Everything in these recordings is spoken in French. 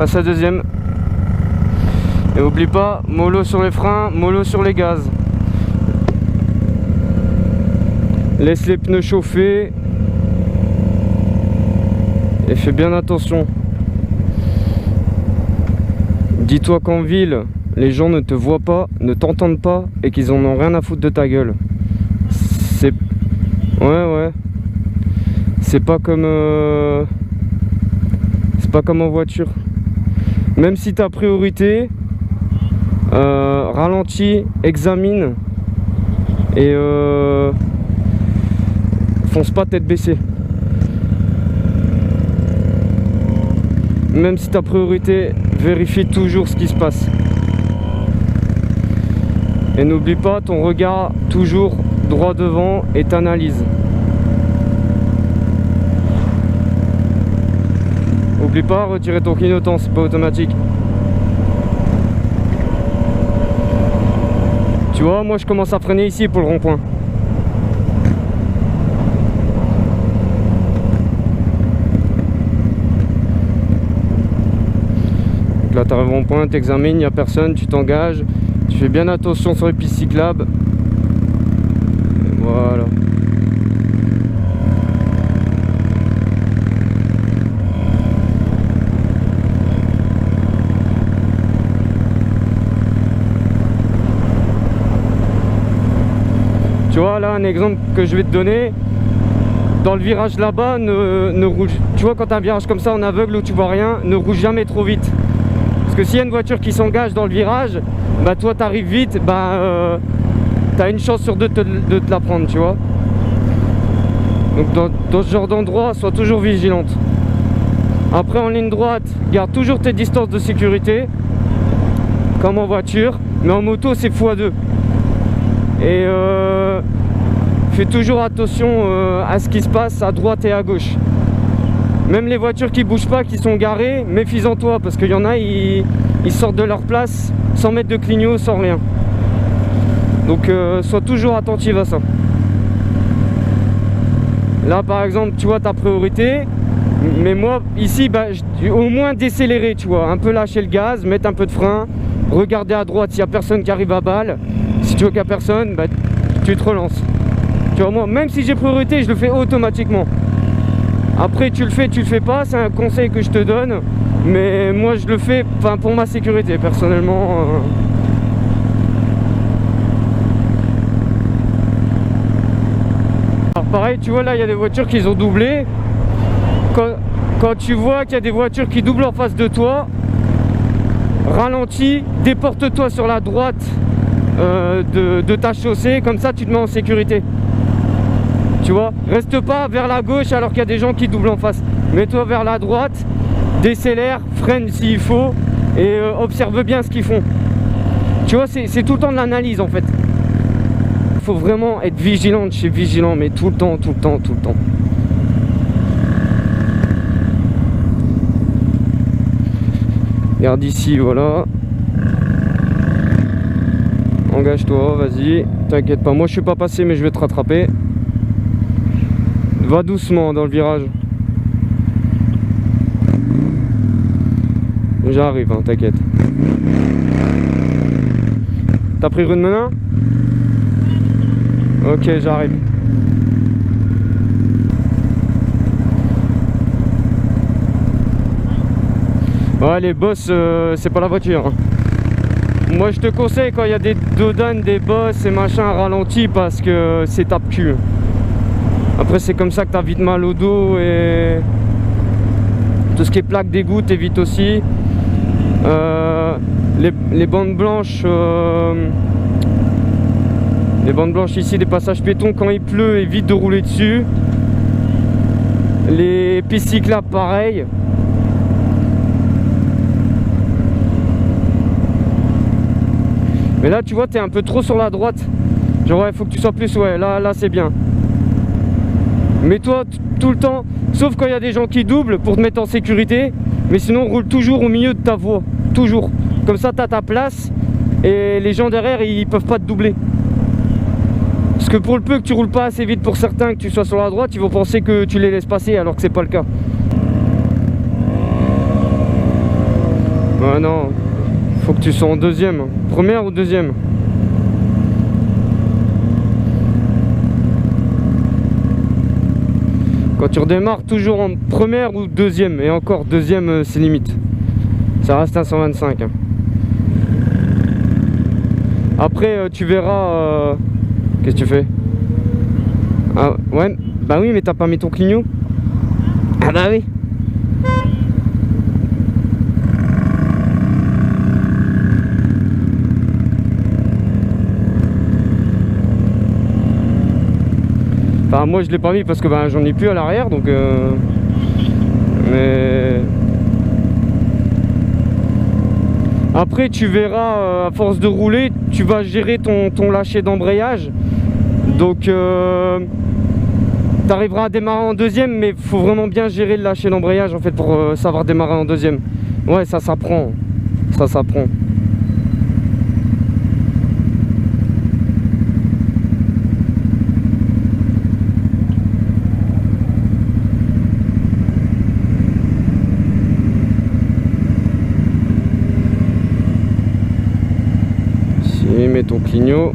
Passe à deuxième. Et oublie pas, mollo sur les freins, mollo sur les gaz. Laisse les pneus chauffer. Et fais bien attention. Dis-toi qu'en ville, les gens ne te voient pas, ne t'entendent pas et qu'ils en ont rien à foutre de ta gueule. C'est... Ouais. C'est pas comme... C'est pas comme en voiture. Même si ta priorité, ralentis, examine et fonce pas tête baissée. Même si ta priorité, vérifie toujours ce qui se passe. Et n'oublie pas ton regard toujours droit devant et t'analyse. N'oublie pas, retirer ton clignotant, c'est pas automatique. Tu vois, moi je commence à freiner ici pour le rond-point. Là tu arrives au rond-point, tu examines, il n'y a personne, tu t'engages, tu fais bien attention sur les pistes cyclables. Voilà. Tu vois là un exemple que je vais te donner. Dans le virage là-bas, ne roule. Tu vois quand tu as un virage comme ça en aveugle où tu vois rien, ne roule jamais trop vite. Parce que s'il y a une voiture qui s'engage dans le virage, bah toi t'arrives vite, bah t'as une chance sur deux de te la prendre, tu vois. Donc dans ce genre d'endroit, sois toujours vigilante. Après en ligne droite, garde toujours tes distances de sécurité, comme en voiture, mais en moto c'est x2. Et fais toujours attention à ce qui se passe à droite et à gauche. Même les voitures qui bougent pas, qui sont garées, méfie-en toi, parce qu'il y en a, ils sortent de leur place sans mettre de clignot, sans rien. Donc sois toujours attentif à ça. Là par exemple, tu vois ta priorité, mais moi ici, bah, au moins décélérer, tu vois, un peu lâcher le gaz, mettre un peu de frein, regarder à droite s'il n'y a personne qui arrive à balle. Si tu vois qu'il n'y a personne, bah, tu te relances. Tu vois, moi, même si j'ai priorité, je le fais automatiquement. Après, tu le fais pas, c'est un conseil que je te donne. Mais moi, je le fais pour ma sécurité, personnellement. Alors pareil, tu vois, là, il y a des voitures qui ont doublé. Quand tu vois qu'il y a des voitures qui doublent en face de toi, ralentis, déporte-toi sur la droite de ta chaussée, comme ça tu te mets en sécurité. Tu vois, reste pas vers la gauche alors qu'il y a des gens qui doublent en face. Mets-toi vers la droite, décélère, freine s'il faut et observe bien ce qu'ils font. Tu vois, c'est tout le temps de l'analyse en fait. Il faut vraiment être vigilant de chez vigilant, mais tout le temps. Regarde ici, voilà. Engage-toi, vas-y, t'inquiète pas, moi je suis pas passé mais je vais te rattraper. Va doucement dans le virage. J'arrive, hein, t'inquiète. T'as pris rue de Menin? Ok, j'arrive. Ouais, les bosses, c'est pas la voiture, hein. Moi je te conseille quand il y a des dodanes, des bosses et machin ralenti parce que c'est tape-cul. Après c'est comme ça que t'as vite mal au dos et tout ce qui est plaque d'égout t'évites aussi. Les bandes blanches ici, des passages piétons, quand il pleut évite de rouler dessus. Les pistes cyclables pareil. Mais là tu vois t'es un peu trop sur la droite. Genre ouais, faut que tu sois plus, ouais, là c'est bien. Mais toi tout le temps, sauf quand il y a des gens qui doublent pour te mettre en sécurité. Mais sinon roule toujours au milieu de ta voie. Toujours. Comme ça t'as ta place et les gens derrière ils peuvent pas te doubler. Parce que pour le peu que tu roules pas assez vite pour certains, que tu sois sur la droite, ils vont penser que tu les laisses passer alors que c'est pas le cas. Ouais, non. Faut que tu sois en deuxième. Première ou deuxième? Quand tu redémarres, toujours en première ou deuxième. Et encore, deuxième, c'est limite. Ça reste un 125. Après, tu verras... Qu'est-ce que tu fais? Ah, ouais. Bah oui, mais t'as pas mis ton clignot? Ah bah oui. Enfin, moi je l'ai pas mis parce que bah, j'en ai plus à l'arrière, donc mais après tu verras, à force de rouler, tu vas gérer ton lâcher d'embrayage, donc tu arriveras à démarrer en deuxième, mais faut vraiment bien gérer le lâcher d'embrayage en fait pour savoir démarrer en deuxième. Ouais, ça s'apprend, ça s'apprend. Mets ton clignot.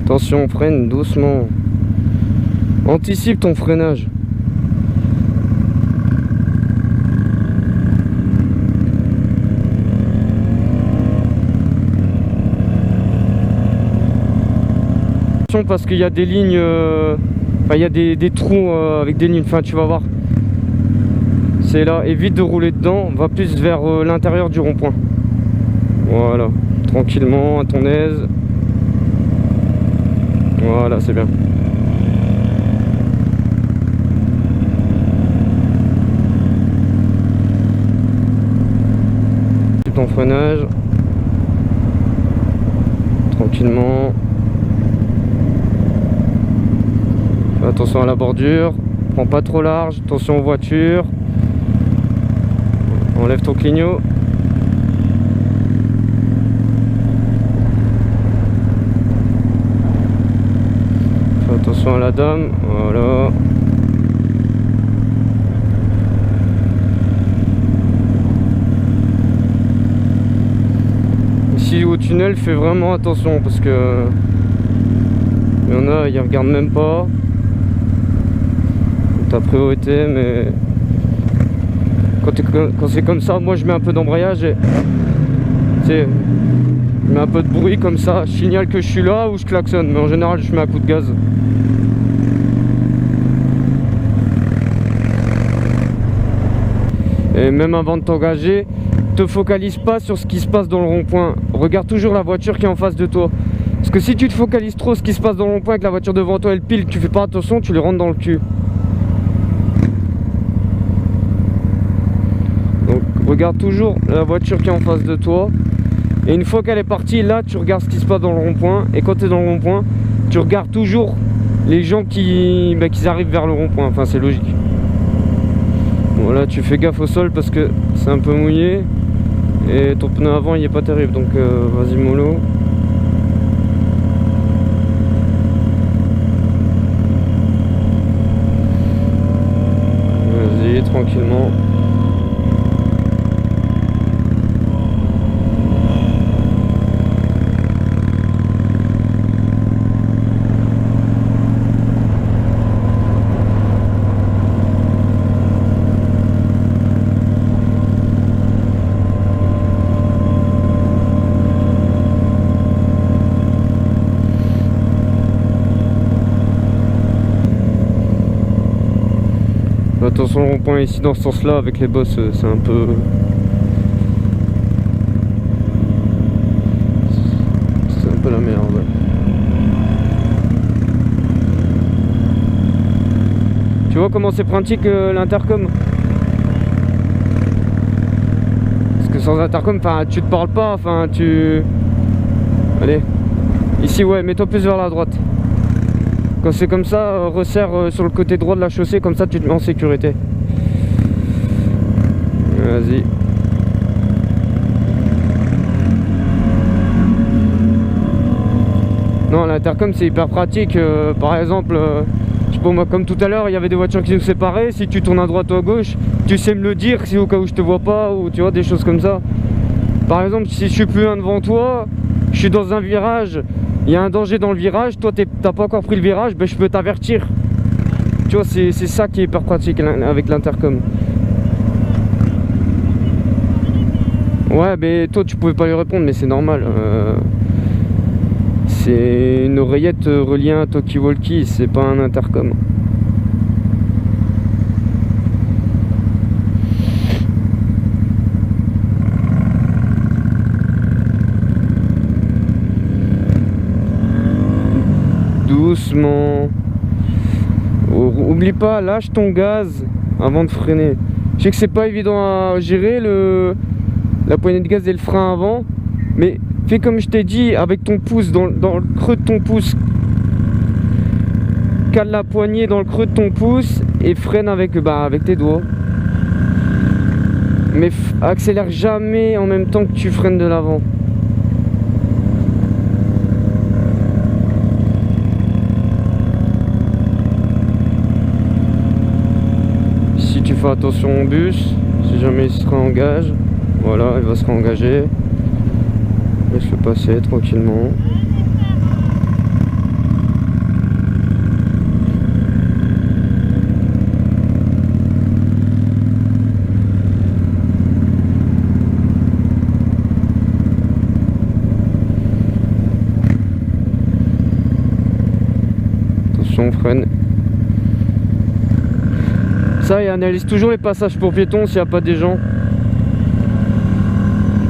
Attention, freine doucement. Anticipe ton freinage. Attention parce qu'il y a des lignes, enfin il y a des trous avec des lignes, enfin tu vas voir. C'est là, évite de rouler dedans, va plus vers l'intérieur du rond-point. Voilà. Tranquillement, à ton aise. Voilà, c'est bien. Ton freinage. Tranquillement. Fais attention à la bordure. Prends pas trop large. Attention aux voitures. Enlève ton clignot. Attention à la dame, voilà. Ici au tunnel, fais vraiment attention parce que il y en a, ils regardent même pas. Ta priorité, mais quand c'est comme ça, moi je mets un peu d'embrayage et tu sais, je mets un peu de bruit comme ça, je signale que je suis là ou je klaxonne, mais en général je mets un coup de gaz. Et même avant de t'engager, te focalise pas sur ce qui se passe dans le rond-point. Regarde toujours la voiture qui est en face de toi. Parce que si tu te focalises trop sur ce qui se passe dans le rond-point, que la voiture devant toi elle pile, que tu fais pas attention, tu les rentres dans le cul. Donc regarde toujours la voiture qui est en face de toi. Et une fois qu'elle est partie, là tu regardes ce qui se passe dans le rond-point. Et quand tu es dans le rond-point, tu regardes toujours les gens qui arrivent vers le rond-point. Enfin c'est logique. Voilà, tu fais gaffe au sol parce que c'est un peu mouillé et ton pneu avant il est pas terrible, donc vas-y mollo. Vas-y tranquillement. Attention le rond-point ici dans ce sens là avec les bosses, c'est un peu... C'est un peu la merde. Tu vois comment c'est pratique l'intercom? Parce que sans intercom, enfin tu te parles pas, enfin tu... Allez. Ici ouais, mets-toi plus vers la droite. Quand c'est comme ça, resserre sur le côté droit de la chaussée, comme ça tu te mets en sécurité. Vas-y. Non, l'intercom c'est hyper pratique. Par exemple, Je sais pas moi, comme tout à l'heure, il y avait des voitures qui nous séparaient. Si tu tournes à droite ou à gauche, tu sais me le dire si au cas où je te vois pas, ou tu vois, des choses comme ça. Par exemple, si je suis plus loin devant toi, je suis dans un virage, il y a un danger dans le virage, toi t'as pas encore pris le virage, ben je peux t'avertir. Tu vois, c'est ça qui est hyper pratique avec l'intercom. Ouais, mais toi tu pouvais pas lui répondre, mais c'est normal. C'est une oreillette reliée à un talkie-walkie, c'est pas un intercom. Doucement. Oublie pas, lâche ton gaz avant de freiner. Je sais que c'est pas évident à gérer la poignée de gaz et le frein avant, mais fais comme je t'ai dit, avec ton pouce dans le creux de ton pouce. Cale la poignée dans le creux de ton pouce et freine avec tes doigts. Mais accélère jamais en même temps que tu freines de l'avant. Si tu fais attention au bus, si jamais il se réengage, voilà, il va se réengager. Laisse-le passer tranquillement. Attention, freine. Ça, et analyse toujours les passages pour piétons s'il n'y a pas des gens.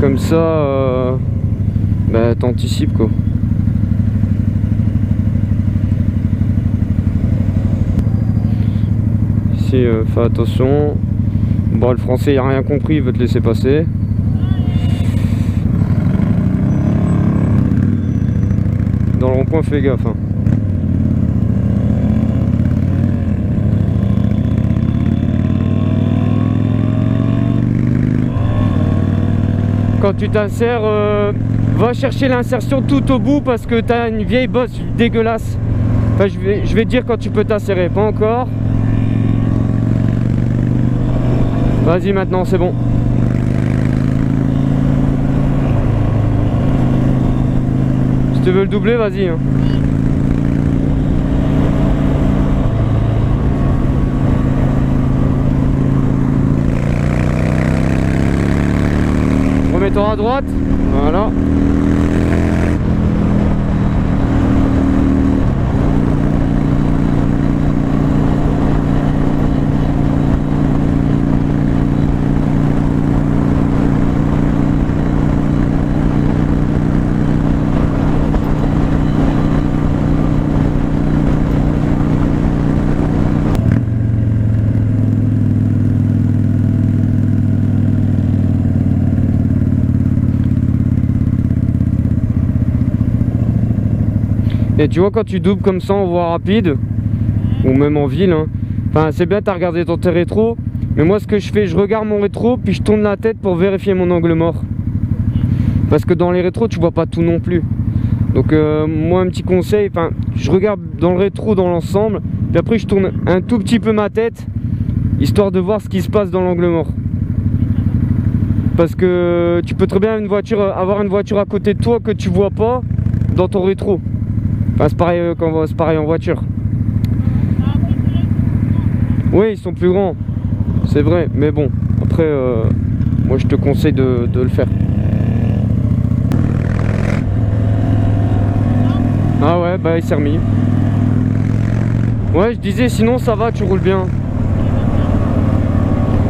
Comme ça, t'anticipes quoi. Ici, fais attention. Bon, le français, il a rien compris, il veut te laisser passer. Dans le rond-point, fais gaffe. Hein. Quand tu t'insères, va chercher l'insertion tout au bout parce que tu as une vieille bosse dégueulasse. Enfin, je vais te dire quand tu peux t'insérer, pas encore. Vas-y maintenant, c'est bon. Si tu veux le doubler, vas-y. Hein. Remets-toi à droite, voilà. Et tu vois, quand tu doubles comme ça en voie rapide, ou même en ville, hein, enfin c'est bien, t'as regardé dans tes rétros, mais moi ce que je fais, je regarde mon rétro, puis je tourne la tête pour vérifier mon angle mort. Parce que dans les rétros, tu vois pas tout non plus. Donc moi, un petit conseil, enfin, je regarde dans le rétro dans l'ensemble, puis après je tourne un tout petit peu ma tête, histoire de voir ce qui se passe dans l'angle mort. Parce que tu peux très bien avoir une voiture à côté de toi que tu vois pas dans ton rétro. Enfin, c'est pareil en voiture. Oui, ils sont plus grands, c'est vrai, mais bon, après, moi je te conseille de le faire. Ah ouais, bah il s'est remis. Ouais, je disais, sinon ça va, tu roules bien.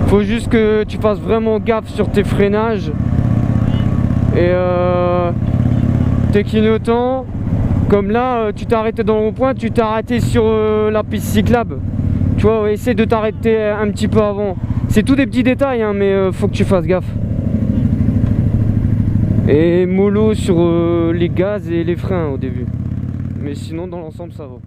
Faut juste que tu fasses vraiment gaffe sur tes freinages. Et tes clignotants. Comme là, tu t'es arrêté dans le rond-point, tu t'es arrêté sur la piste cyclable. Tu vois, essaie de t'arrêter un petit peu avant. C'est tous des petits détails, hein, mais faut que tu fasses gaffe. Et mollo sur les gaz et les freins au début. Mais sinon, dans l'ensemble, ça va.